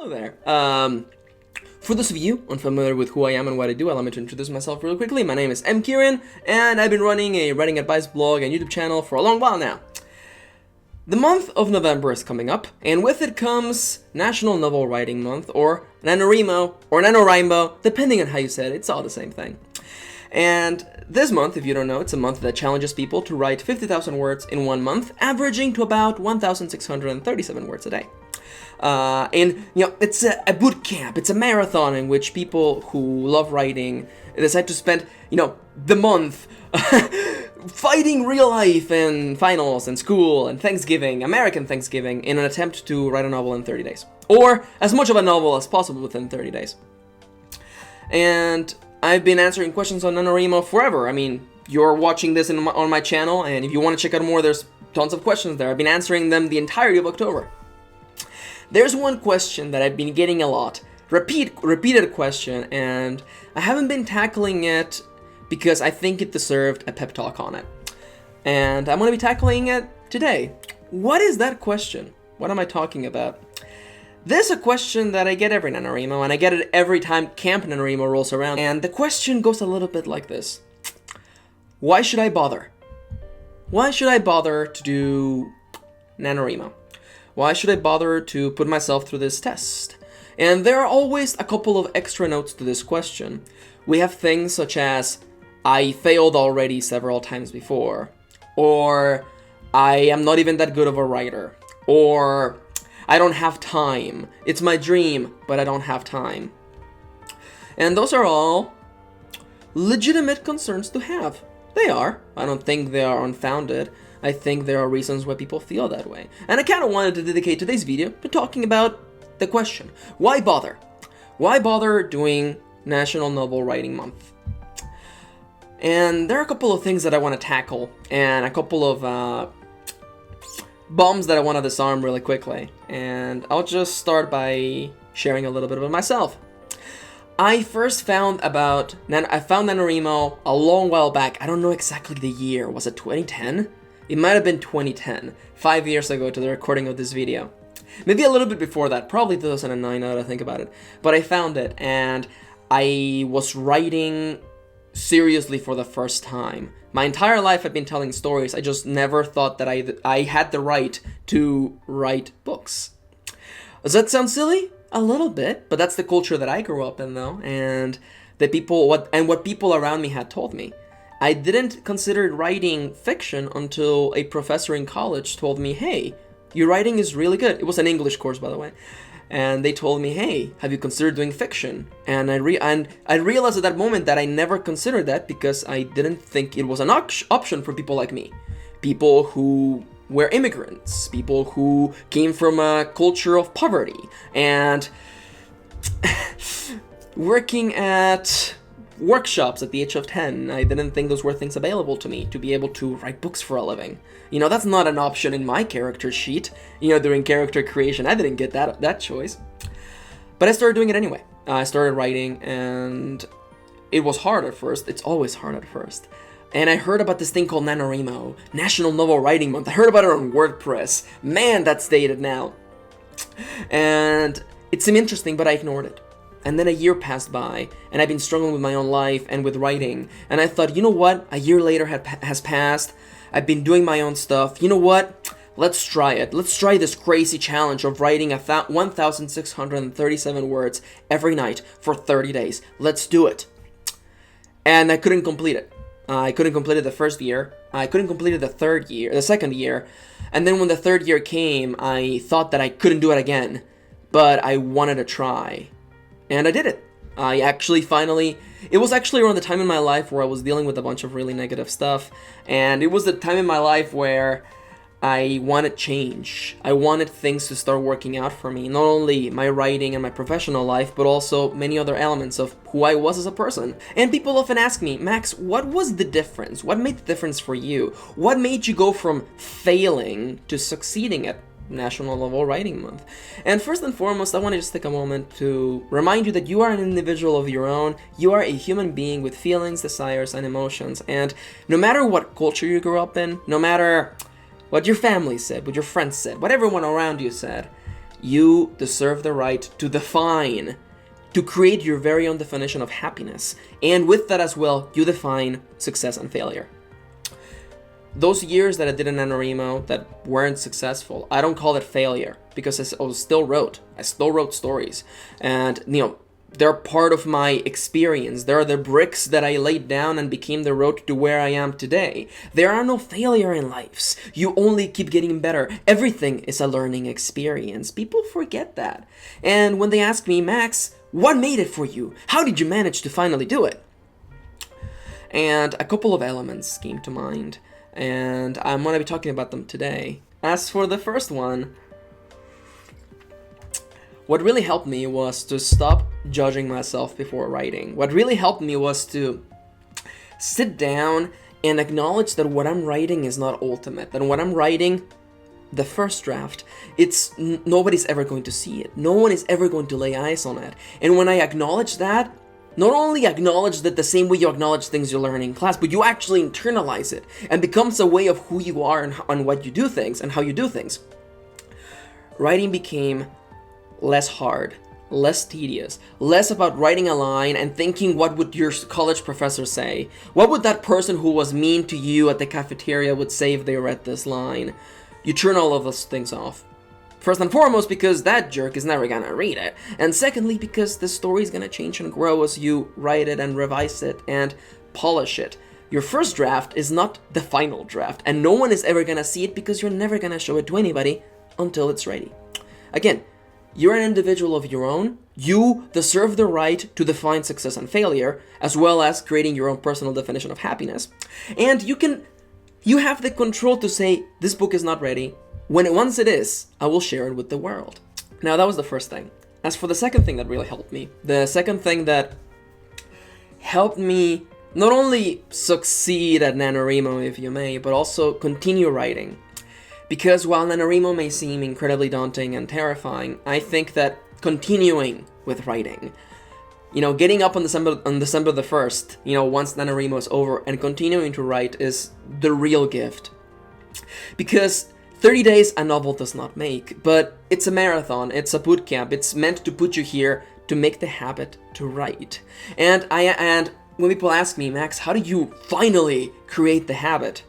Hello there. For those of you unfamiliar with who I am and what I do, allow me to introduce myself really quickly. My name is Kirin, and I've been running a writing advice blog and YouTube channel for a long while now. The month of November is coming up, and with it comes National Novel Writing Month, or NaNoWriMo, or NaNoWriMo, depending on how you say it, it's all the same thing. And this month, if you don't know, it's a month that challenges people to write 50,000 words in 1 month, averaging to about 1,637 words a day. And, it's a boot camp, it's a marathon in which people who love writing decide to spend, the month fighting real life and finals and school and Thanksgiving, American Thanksgiving, in an attempt to write a novel in 30 days. Or as much of a novel as possible within 30 days. And I've been answering questions on NaNoWriMo forever. I mean, you're watching this on my channel, and if you want to check out more, there's tons of questions there. I've been answering them the entirety of October. There's one question that I've been getting a lot, repeated question, and I haven't been tackling it because I think it deserved a pep talk on it. And I'm going to be tackling it today. What is that question? What am I talking about? This is a question that I get every NaNoWriMo, and I get it every time Camp NaNoWriMo rolls around. And the question goes a little bit like this. Why should I bother? Why should I bother to do NaNoWriMo? Why should I bother to put myself through this test? And there are always a couple of extra notes to this question. We have things such as, I failed already several times before, or I am not even that good of a writer, or I don't have time. It's my dream, but I don't have time. And those are all legitimate concerns to have. They are. I don't think they are unfounded. I think there are reasons why people feel that way. And I kind of wanted to dedicate today's video to talking about the question. Why bother? Why bother doing National Novel Writing Month? And there are a couple of things that I want to tackle, and a couple of bombs that I want to disarm really quickly. And I'll just start by sharing a little bit about myself. I first found NaNoWriMo a long while back. I don't know exactly the year. Was it 2010? It might have been 2010, 5 years ago to the recording of this video. Maybe a little bit before that, probably 2009 now that I think about it. But I found it, and I was writing seriously for the first time. My entire life I've been telling stories, I just never thought that I had the right to write books. Does that sound silly? A little bit, but that's the culture that I grew up in though, and what people around me had told me. I didn't consider writing fiction until a professor in college told me, hey, your writing is really good. It was an English course, by the way. And they told me, hey, have you considered doing fiction? And I realized at that moment that I never considered that because I didn't think it was an option for people like me. People who were immigrants, people who came from a culture of poverty, and working at workshops at the age of 10, I didn't think those were things available to me, to be able to write books for a living. That's not an option in my character sheet. During character creation, I didn't get that choice. But I started doing it anyway. I started writing, and it was hard at first. It's always hard at first. And I heard about this thing called NaNoWriMo, National Novel Writing Month. I heard about it on WordPress. Man, that's dated now. And it seemed interesting, but I ignored it. And then a year passed by, and I've been struggling with my own life and with writing. And I thought, you know what? A year later has passed. I've been doing my own stuff. You know what? Let's try it. Let's try this crazy challenge of writing 1,637 words every night for 30 days. Let's do it. And I couldn't complete it. I couldn't complete it the first year. I couldn't complete it the second year. And then when the third year came, I thought that I couldn't do it again. But I wanted to try. And I did it. It was actually around the time in my life where I was dealing with a bunch of really negative stuff. And it was the time in my life where I wanted change. I wanted things to start working out for me. Not only my writing and my professional life, but also many other elements of who I was as a person. And people often ask me, Max, what was the difference? What made the difference for you? What made you go from failing to succeeding at National Novel Writing Month? And first and foremost, I want to just take a moment to remind you that you are an individual of your own. You are a human being with feelings, desires, and emotions. And no matter what culture you grew up in, no matter what your family said, what your friends said, what everyone around you said, You deserve the right to define, to create your very own definition of happiness. And with that as well, you define success and failure. Those years that I did in NaNoWriMo that weren't successful, I don't call it failure, because I still wrote stories. And, they're part of my experience. They're the bricks that I laid down and became the road to where I am today. There are no failure in lives. You only keep getting better. Everything is a learning experience. People forget that. And when they ask me, Max, what made it for you? How did you manage to finally do it? And a couple of elements came to mind, and I'm going to be talking about them today. As for the first one, what really helped me was to stop judging myself before writing. What really helped me was to sit down and acknowledge that what I'm writing is not ultimate. That what I'm writing, the first draft, nobody's ever going to see it. No one is ever going to lay eyes on it. And when I acknowledge that, not only acknowledge that the same way you acknowledge things you learn in class, but you actually internalize it and becomes a way of who you are and what you do things and how you do things. Writing became less hard, less tedious, less about writing a line and thinking what would your college professor say? What would that person who was mean to you at the cafeteria would say if they read this line? You turn all of those things off. First and foremost, because that jerk is never gonna read it. And secondly, because the story is gonna change and grow as you write it and revise it and polish it. Your first draft is not the final draft, and no one is ever gonna see it because you're never gonna show it to anybody until it's ready. Again, you're an individual of your own. You deserve the right to define success and failure, as well as creating your own personal definition of happiness. And you have the control to say, this book is not ready. Once it is, I will share it with the world. Now, that was the first thing. As for the second thing that really helped me, the second thing that helped me not only succeed at NaNoWriMo, if you may, but also continue writing. Because while NaNoWriMo may seem incredibly daunting and terrifying, I think that continuing with writing, getting up on December the 1st, once NaNoWriMo is over, and continuing to write is the real gift. Because 30 days a novel does not make, but it's a marathon, it's a boot camp, it's meant to put you here to make the habit to write. And when people ask me, Max, how did you finally create the habit?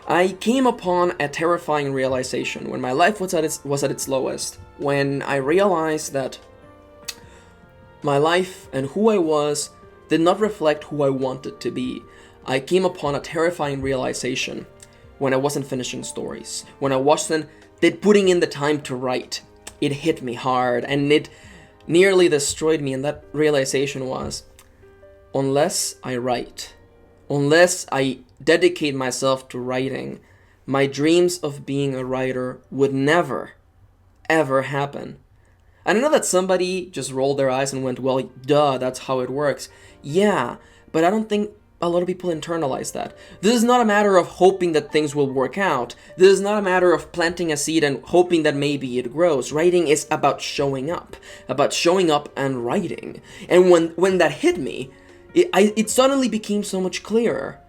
I came upon a terrifying realization when my life was at its lowest, when I realized that my life and who I was did not reflect who I wanted to be. I came upon a terrifying realization when I wasn't finishing stories, when I wasn't putting in the time to write. It hit me hard and it nearly destroyed me, and that realization was, unless I write, unless I dedicate myself to writing, my dreams of being a writer would never, ever happen. And I know that somebody just rolled their eyes and went, well, duh, that's how it works. Yeah, but I don't think a lot of people internalize that. This is not a matter of hoping that things will work out. This is not a matter of planting a seed and hoping that maybe it grows. Writing is about showing up and writing. And when that hit me, it suddenly became so much clearer.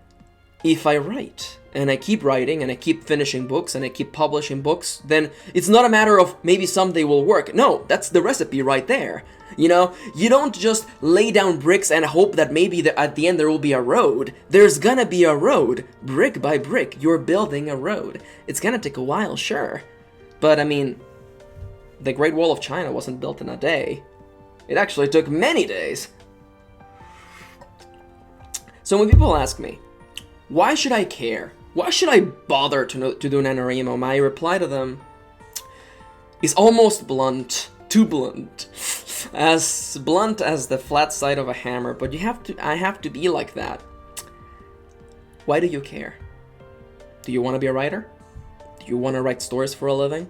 If I write, and I keep writing, and I keep finishing books, and I keep publishing books, then it's not a matter of maybe someday will work. No, that's the recipe right there. You don't just lay down bricks and hope that maybe at the end there will be a road. There's gonna be a road. Brick by brick, you're building a road. It's gonna take a while, sure. But the Great Wall of China wasn't built in a day. It actually took many days. So when people ask me, why should I care? Why should I bother to do NaNoWriMo? My reply to them is almost blunt, too blunt. As blunt as the flat side of a hammer, but I have to be like that. Why do you care? Do you want to be a writer? Do you want to write stories for a living?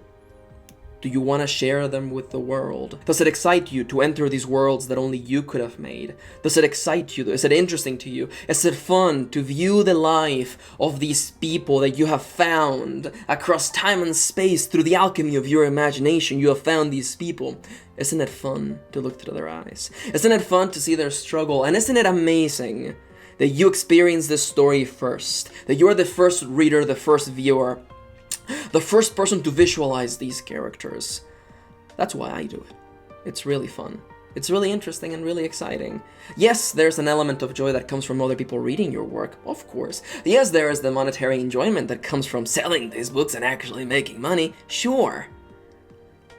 Do you want to share them with the world? Does it excite you to enter these worlds that only you could have made? Does it excite you? Is it interesting to you? Is it fun to view the life of these people that you have found across time and space through the alchemy of your imagination? You have found these people. Isn't it fun to look through their eyes? Isn't it fun to see their struggle? And isn't it amazing that you experience this story first? That you're the first reader, the first viewer? the first person to visualize these characters. That's why I do it. It's really fun. It's really interesting and really exciting. Yes, there's an element of joy that comes from other people reading your work, of course. Yes, there is the monetary enjoyment that comes from selling these books and actually making money, sure.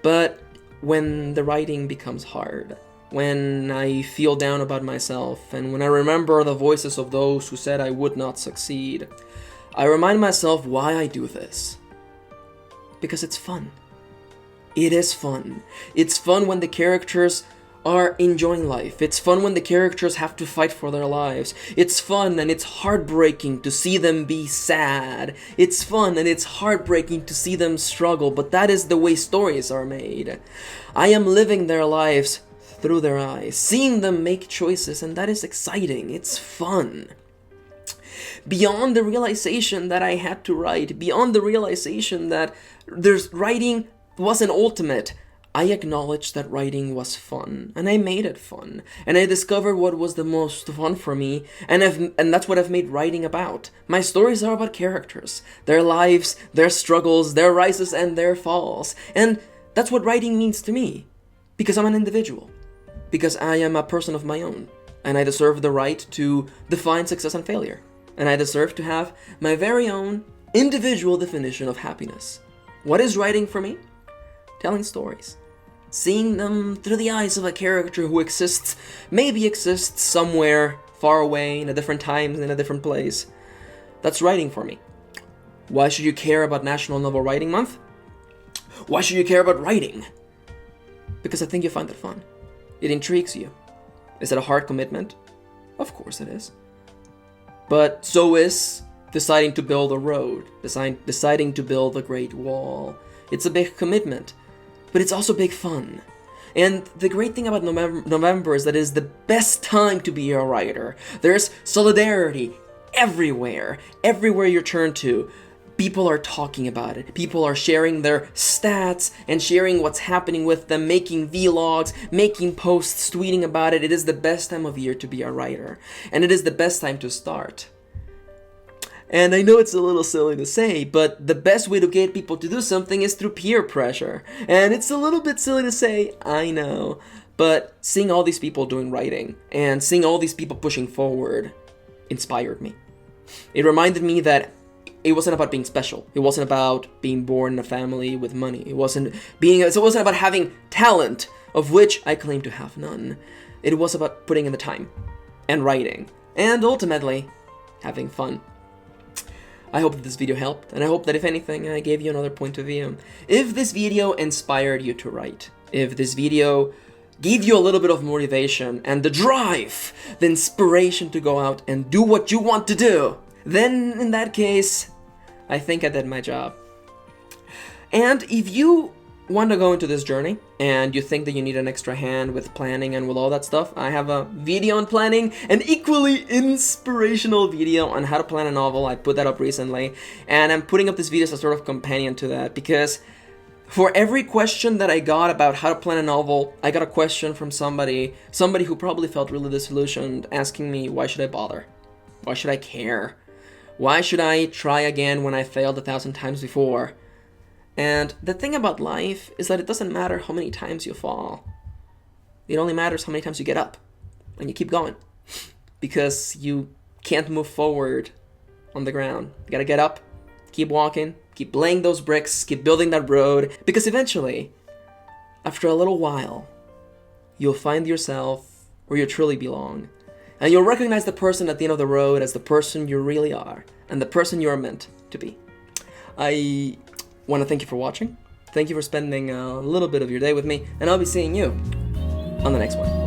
But when the writing becomes hard, when I feel down about myself, and when I remember the voices of those who said I would not succeed, I remind myself why I do this. Because it's fun. It is fun. It's fun when the characters are enjoying life. It's fun when the characters have to fight for their lives. It's fun and it's heartbreaking to see them be sad. It's fun and it's heartbreaking to see them struggle, but that is the way stories are made. I am living their lives through their eyes, seeing them make choices, and that is exciting. It's fun. Beyond the realization that I had to write, beyond the realization that writing wasn't ultimate, I acknowledged that writing was fun, and I made it fun, and I discovered what was the most fun for me, and that's what I've made writing about. My stories are about characters, their lives, their struggles, their rises and their falls, and that's what writing means to me, because I'm an individual, because I am a person of my own, and I deserve the right to define success and failure, and I deserve to have my very own individual definition of happiness. What is writing for me? Telling stories. Seeing them through the eyes of a character who maybe exists somewhere far away in a different time, in a different place. That's writing for me. Why should you care about National Novel Writing Month? Why should you care about writing? Because I think you find it fun. It intrigues you. Is it a hard commitment? Of course it is. But so is deciding to build a road, deciding to build a Great Wall. It's a big commitment. But it's also big fun. And the great thing about November is that it is the best time to be a writer. There's solidarity everywhere. Everywhere you turn to, people are talking about it. People are sharing their stats and sharing what's happening with them, making vlogs, making posts, tweeting about it. It is the best time of year to be a writer. And it is the best time to start. And I know it's a little silly to say, but the best way to get people to do something is through peer pressure. And it's a little bit silly to say, I know. But seeing all these people doing writing and seeing all these people pushing forward inspired me. It reminded me that it wasn't about being special. It wasn't about being born in a family with money. It wasn't about having talent, of which I claim to have none. It was about putting in the time and writing and ultimately having fun. I hope that this video helped, and I hope that if anything, I gave you another point of view. If this video inspired you to write, if this video gave you a little bit of motivation and the drive, the inspiration to go out and do what you want to do, then in that case, I think I did my job. And if you want to go into this journey and you think that you need an extra hand with planning and with all that stuff, I have a video on planning, an equally inspirational video on how to plan a novel. I put that up recently, and I'm putting up this video as a sort of companion to that, because for every question that I got about how to plan a novel, I got a question from somebody who probably felt really disillusioned, asking me, why should I bother? Why should I care? Why should I try again when I failed 1,000 times before? And the thing about life is that it doesn't matter how many times you fall. It only matters how many times you get up and you keep going. Because you can't move forward on the ground. You gotta get up, keep walking, keep laying those bricks, keep building that road. Because eventually, after a little while, you'll find yourself where you truly belong. And you'll recognize the person at the end of the road as the person you really are, and the person you are meant to be. I want to thank you for watching. Thank you for spending a little bit of your day with me, and I'll be seeing you on the next one.